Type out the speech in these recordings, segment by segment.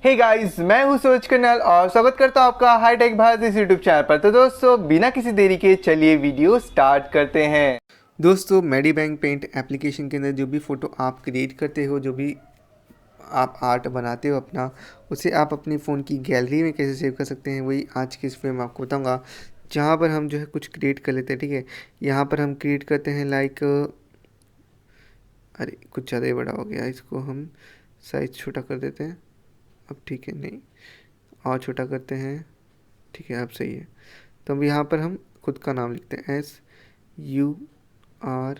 Hey guys, मैं हूं सूरज कन्याल और स्वागत करता हूं आपका हाईटेक भारत इस यूट्यूब चैनल पर। तो दोस्तों, बिना किसी देरी के चलिए वीडियो स्टार्ट करते हैं। दोस्तों, मेडीबैंग पेंट एप्लीकेशन के अंदर जो भी फ़ोटो आप क्रिएट करते हो, जो भी आप आर्ट बनाते हो अपना, उसे आप अपनी फ़ोन की गैलरी में कैसे सेव कर सकते हैं, वही आज की इस वीडियो में आपको बताऊँगा। जहाँ पर हम जो है कुछ क्रिएट कर लेते हैं, ठीक है। यहाँ पर हम क्रिएट करते हैं लाइक, अरे कुछ ज़्यादा ही बड़ा हो गया, इसको हम साइज़ छोटा कर देते हैं। अब ठीक है, नहीं और छोटा करते हैं, ठीक है अब सही है। तो अब यहाँ पर हम खुद का नाम लिखते हैं SURAJ,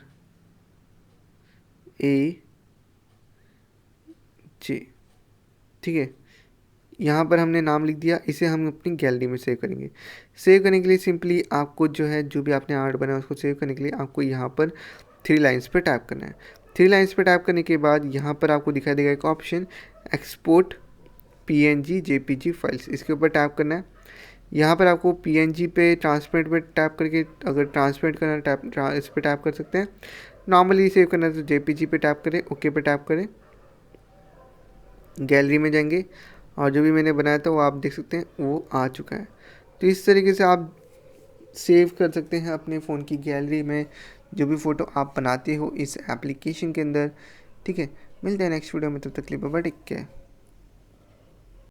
ठीक है। यहाँ पर हमने नाम लिख दिया, इसे हम अपनी गैलरी में सेव करेंगे। सेव करने के लिए सिंपली आपको जो है, जो भी आपने आर्ट बनाया उसको सेव करने के लिए आपको यहाँ पर 3 लाइन्स पर टाइप करना है। 3 लाइन्स पर टाइप करने के बाद यहाँ पर आपको दिखाई देगा एक option, export PNG JPG files, इसके ऊपर टैप करना है। यहाँ पर आपको PNG पे ट्रांसपेरेंट पे टैप करके, अगर ट्रांसपेरेंट करना टैप इस पर टैप कर सकते हैं। नॉर्मली सेव करना है तो JPG पे टैप करें, ओके पे टैप करें, गैलरी में जाएंगे और जो भी मैंने बनाया था वो आप देख सकते हैं वो आ चुका है। तो इस तरीके से आप सेव कर सकते हैं अपने फ़ोन की गैलरी में जो भी फ़ोटो आप बनाते हो इस एप्लीकेशन के अंदर, ठीक है। मिलते हैं नेक्स्ट वीडियो में, तब तक के लिए बाय बाय, टेक केयर।